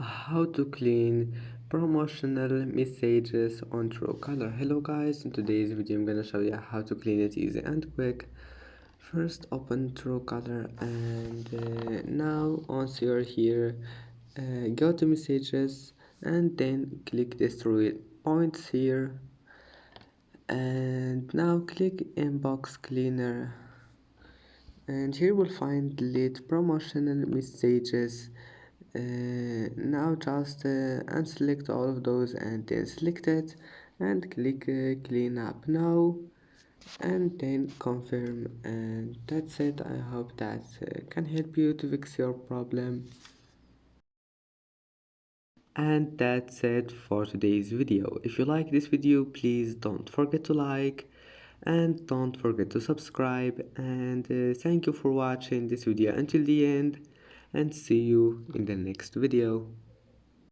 How to clean promotional messages on Truecaller. Hello guys, in today's video I'm gonna show you how to clean it easy and quick. First open Truecaller and now once you're here, go to messages and then click this three points here, and now click inbox cleaner, and here we'll find delete promotional messages. Now just unselect all of those and then select it and click clean up now and then confirm, and that's it. I hope that can help you to fix your problem. And that's it for today's video. If you like this video, please don't forget to like and don't forget to subscribe, and thank you for watching this video until the end, and see you in the next video.